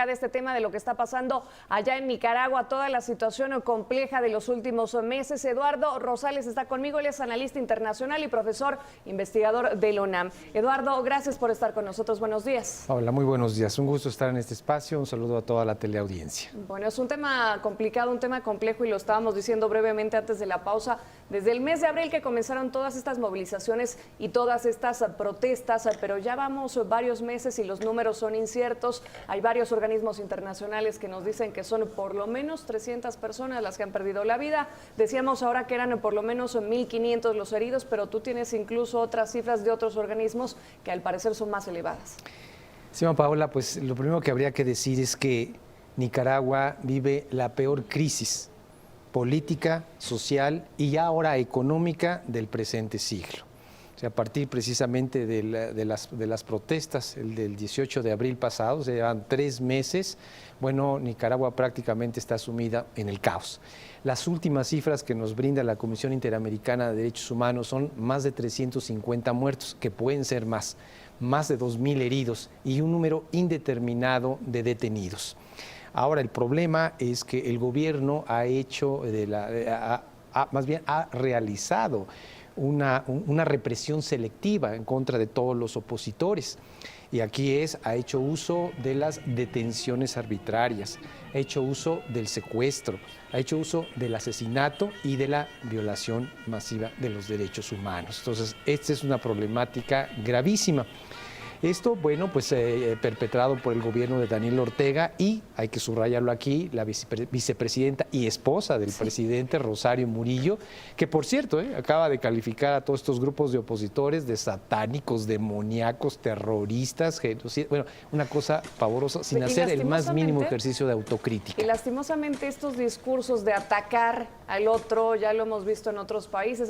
acerca de este tema, de lo que está pasando allá en Nicaragua, toda la situación compleja de los últimos meses. Eduardo Rosales está conmigo, él es analista internacional y profesor investigador de la UNAM. Eduardo, gracias por estar con nosotros. Buenos días. Hola, muy buenos días. Un gusto estar en este espacio. Un saludo a toda la teleaudiencia. Bueno, es un tema complicado, un tema complejo y lo estábamos diciendo brevemente antes de la pausa. Desde el mes de abril que comenzaron todas estas movilizaciones y todas estas protestas, pero ya vamos varios meses y los números son inciertos. Hay varios organismos internacionales que nos dicen que son por lo menos 300 personas las que han perdido la vida. Decíamos ahora que eran por lo menos 1.500 los heridos, pero tú tienes incluso otras cifras de otros organismos que al parecer son más elevadas. Sí, Paola, pues lo primero que habría que decir es que Nicaragua vive la peor crisis política, social y ya ahora económica del presente siglo. O sea, a partir precisamente de las protestas, el del 18 de abril pasado, se llevan 3 meses, bueno, Nicaragua prácticamente está sumida en el caos. Las últimas cifras que nos brinda la Comisión Interamericana de Derechos Humanos son más de 350 muertos, que pueden ser más de 2.000 heridos y un número indeterminado de detenidos. Ahora, el problema es que el gobierno ha realizado una represión selectiva en contra de todos los opositores. Y aquí ha hecho uso de las detenciones arbitrarias, ha hecho uso del secuestro, ha hecho uso del asesinato y de la violación masiva de los derechos humanos. Entonces, esta es una problemática gravísima. Esto, bueno, pues perpetrado por el gobierno de Daniel Ortega y, hay que subrayarlo aquí, la vicepresidenta y esposa del presidente, Rosario Murillo, que por cierto, acaba de calificar a todos estos grupos de opositores de satánicos, demoníacos, terroristas, genocidas, bueno, una cosa pavorosa, sin hacer el más mínimo ejercicio de autocrítica. Y lastimosamente estos discursos de atacar al otro, ya lo hemos visto en otros países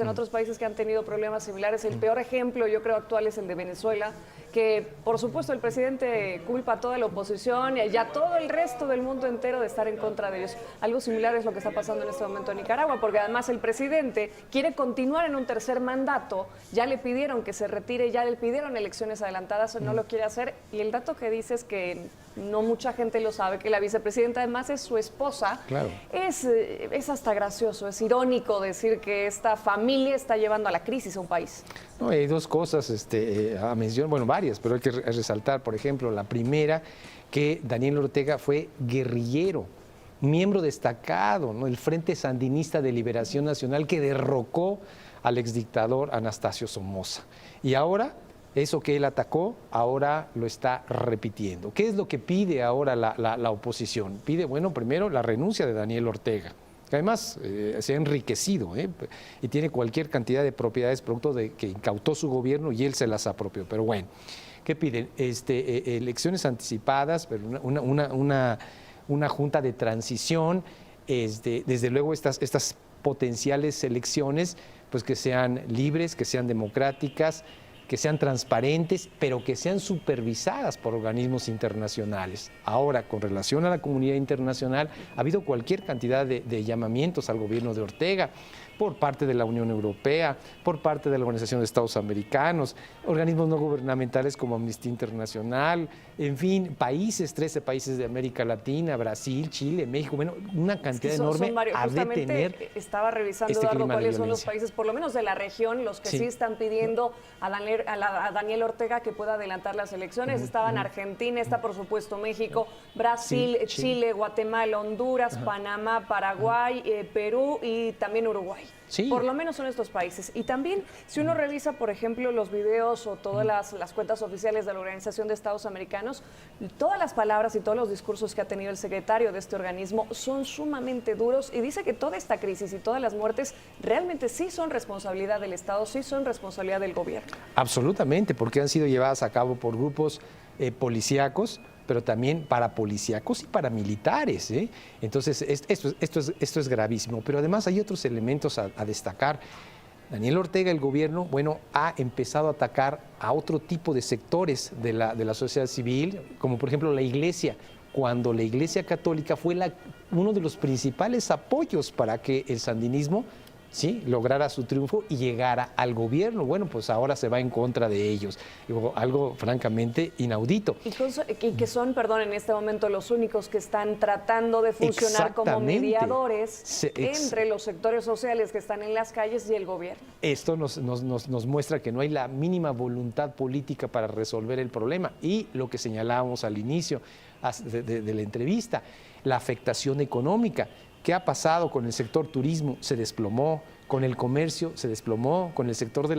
que han tenido problemas similares. El peor ejemplo, yo creo, actual es el de Venezuela, que por supuesto el presidente culpa a toda la oposición y a todo el resto del mundo entero de estar en contra de ellos. Algo similar es lo que está pasando en este momento en Nicaragua, porque además el presidente quiere continuar en un tercer mandato, ya le pidieron que se retire, ya le pidieron elecciones adelantadas, no lo quiere hacer, y el dato que dice es que no mucha gente lo sabe, que la vicepresidenta además es su esposa. Claro. Es hasta gracioso, es irónico decir que esta familia está llevando a la crisis a un país. No, hay dos cosas a mencionar, bueno, varias, pero hay que resaltar, por ejemplo, la primera, que Daniel Ortega fue guerrillero, miembro destacado, ¿no?, del Frente Sandinista de Liberación Nacional que derrocó al exdictador Anastasio Somoza. Y ahora, eso que él atacó, ahora lo está repitiendo. ¿Qué es lo que pide ahora la oposición? Pide, bueno, primero la renuncia de Daniel Ortega, que además se ha enriquecido y tiene cualquier cantidad de propiedades producto de que incautó su gobierno y él se las apropió. Pero bueno, ¿qué piden? Elecciones anticipadas, pero una junta de transición, desde luego estas potenciales elecciones, pues que sean libres, que sean democráticas, que sean transparentes, pero que sean supervisadas por organismos internacionales. Ahora, con relación a la comunidad internacional, ha habido cualquier cantidad de llamamientos al gobierno de Ortega por parte de la Unión Europea, por parte de la Organización de Estados Americanos, organismos no gubernamentales como Amnistía Internacional, en fin, 13 países de América Latina, Brasil, Chile, México, bueno, una cantidad enorme a detener. Estaba revisando, Eduardo, cuáles son los países, por lo menos de la región, los que sí están pidiendo a Daniel Ortega que pueda adelantar las elecciones. Estaban Argentina, está por supuesto México, Brasil, Chile, Guatemala, Honduras, Panamá, Paraguay, Perú y también Uruguay. Sí. Por lo menos son estos países. Y también, si uno revisa, por ejemplo, los videos o todas las cuentas oficiales de la Organización de Estados Americanos, todas las palabras y todos los discursos que ha tenido el secretario de este organismo son sumamente duros y dice que toda esta crisis y todas las muertes realmente sí son responsabilidad del Estado, sí son responsabilidad del gobierno. Absolutamente, porque han sido llevadas a cabo por grupos policíacos, pero también parapolicíacos y paramilitares. Entonces, esto es gravísimo. Pero además hay otros elementos a destacar. Daniel Ortega, el gobierno, bueno, ha empezado a atacar a otro tipo de sectores de la sociedad civil, como por ejemplo la Iglesia, cuando la Iglesia Católica fue uno de los principales apoyos para que el sandinismo ¿sí?, lograra su triunfo y llegara al gobierno. Bueno, pues ahora se va en contra de ellos. Digo, algo francamente inaudito. Y que son, perdón, en este momento los únicos que están tratando de funcionar como mediadores entre los sectores sociales que están en las calles y el gobierno. Esto nos muestra que no hay la mínima voluntad política para resolver el problema. Y lo que señalábamos al inicio de la entrevista, la afectación económica. ¿Qué ha pasado con el sector turismo? Se desplomó, con el comercio se desplomó, con el sector de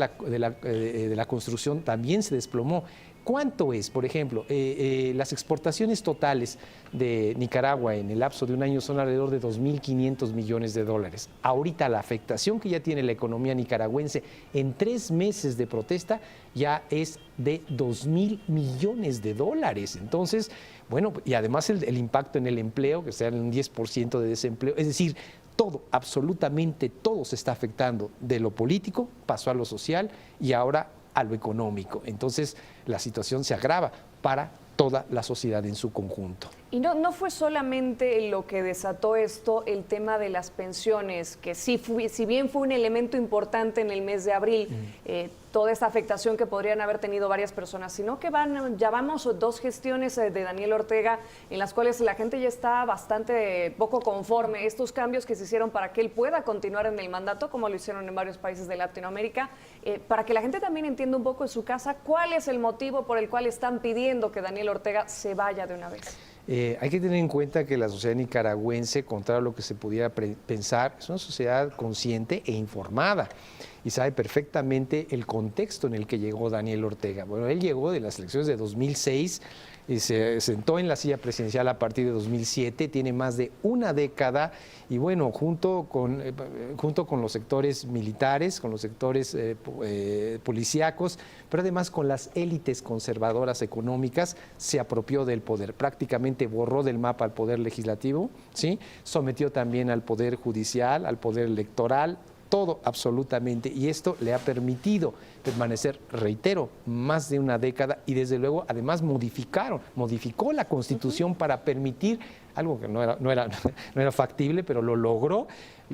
la construcción también se desplomó. ¿Cuánto es, por ejemplo, las exportaciones totales de Nicaragua en el lapso de un año son alrededor de 2.500 millones de dólares? Ahorita la afectación que ya tiene la economía nicaragüense en 3 meses de protesta ya es de 2.000 millones de dólares. Entonces, bueno, y además el impacto en el empleo, que sea en un 10% de desempleo, es decir, todo, absolutamente todo se está afectando. De lo político pasó a lo social y ahora a lo económico. Entonces, la situación se agrava para toda la sociedad en su conjunto. Y no fue solamente lo que desató esto, el tema de las pensiones, que si bien fue un elemento importante en el mes de abril, toda esta afectación que podrían haber tenido varias personas, sino que ya vamos 2 gestiones de Daniel Ortega en las cuales la gente ya está bastante poco conforme. Estos cambios que se hicieron para que él pueda continuar en el mandato, como lo hicieron en varios países de Latinoamérica, para que la gente también entienda un poco en su casa cuál es el motivo por el cual están pidiendo que Daniel Ortega se vaya de una vez. Hay que tener en cuenta que la sociedad nicaragüense, contrario a lo que se pudiera pensar, es una sociedad consciente e informada y sabe perfectamente el contexto en el que llegó Daniel Ortega. Bueno, él llegó de las elecciones de 2006 y se sentó en la silla presidencial a partir de 2007, tiene más de una década y bueno, junto con los sectores militares, con los sectores policíacos, pero además con las élites conservadoras económicas, se apropió del poder, prácticamente borró del mapa al poder legislativo, ¿sí?, sometió también al poder judicial, al poder electoral, todo absolutamente, y esto le ha permitido permanecer, reitero, más de una década y desde luego además modificó la Constitución para permitir algo que no era factible, pero lo logró,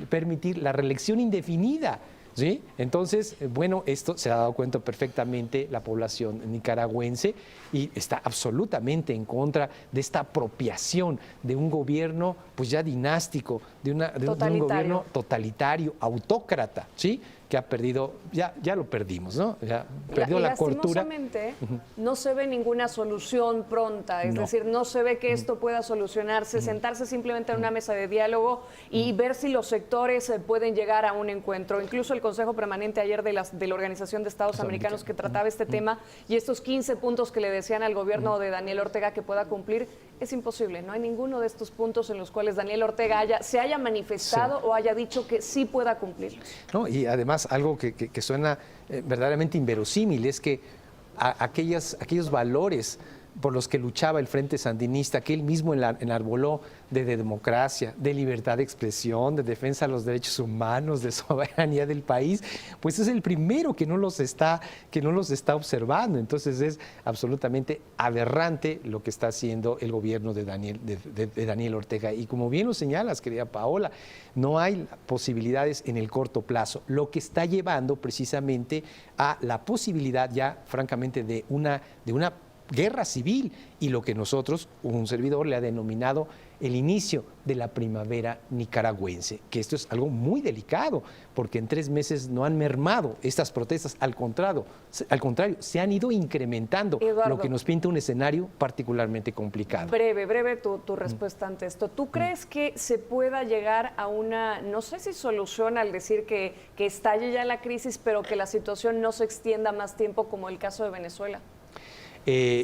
permitir la reelección indefinida. ¿Sí? Entonces, bueno, esto se ha dado cuenta perfectamente la población nicaragüense y está absolutamente en contra de esta apropiación de un gobierno pues ya dinástico, de un gobierno totalitario, autócrata, ¿sí?, que ha perdido, ya lo perdimos, ¿no? Ya perdió la cordura. Lastimosamente, no se ve ninguna solución pronta, es decir, no se ve que esto pueda solucionarse, sentarse simplemente en una mesa de diálogo y ver si los sectores pueden llegar a un encuentro. Incluso el Consejo Permanente ayer de la Organización de Estados Americanos que trataba este tema y estos 15 puntos que le decían al gobierno de Daniel Ortega que pueda cumplir, es imposible. No hay ninguno de estos puntos en los cuales Daniel Ortega se haya manifestado o haya dicho que sí pueda cumplirlos. No, y además algo que suena verdaderamente inverosímil es que aquellos valores por los que luchaba el Frente Sandinista, que él mismo enarboló de democracia, de libertad de expresión, de defensa de los derechos humanos, de soberanía del país, pues es el primero que no los está observando. Entonces es absolutamente aberrante lo que está haciendo el gobierno de Daniel Ortega. Y como bien lo señalas, querida Paola, no hay posibilidades en el corto plazo, lo que está llevando precisamente a la posibilidad ya, francamente, de una guerra civil y lo que nosotros, un servidor, le ha denominado el inicio de la primavera nicaragüense, que esto es algo muy delicado, porque en 3 meses no han mermado estas protestas, al contrario, se han ido incrementando, Eduardo, lo que nos pinta un escenario particularmente complicado. Breve tu respuesta ante esto. ¿Tú crees que se pueda llegar a una, no sé si solución al decir que estalle ya la crisis, pero que la situación no se extienda más tiempo como el caso de Venezuela?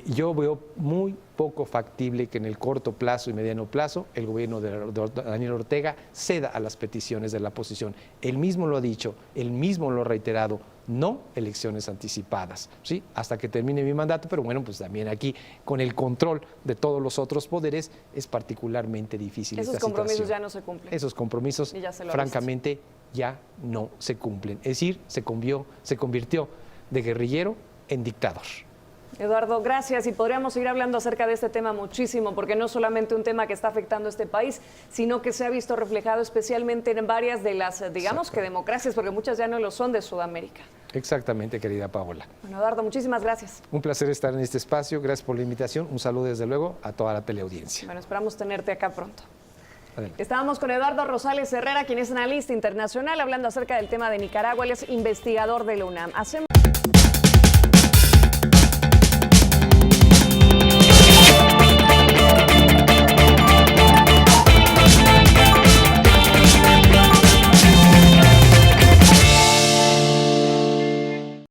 Yo veo muy poco factible que en el corto plazo y mediano plazo el gobierno de Daniel Ortega ceda a las peticiones de la oposición. Él mismo lo ha dicho, él mismo lo ha reiterado, no elecciones anticipadas, ¿sí?, hasta que termine mi mandato, pero bueno, pues también aquí con el control de todos los otros poderes es particularmente difícil esta situación. Esos compromisos ya no se cumplen. Esos compromisos, francamente, ya no se cumplen. Es decir, se convirtió de guerrillero en dictador. Eduardo, gracias. Y podríamos seguir hablando acerca de este tema muchísimo, porque no solamente un tema que está afectando a este país, sino que se ha visto reflejado especialmente en varias de las, digamos que democracias, porque muchas ya no lo son de Sudamérica. Exactamente, querida Paola. Bueno, Eduardo, muchísimas gracias. Un placer estar en este espacio. Gracias por la invitación. Un saludo, desde luego, a toda la teleaudiencia. Bueno, esperamos tenerte acá pronto. Adelante. Estábamos con Eduardo Rosales Herrera, quien es analista internacional, hablando acerca del tema de Nicaragua. Él es investigador de la UNAM. Hacemos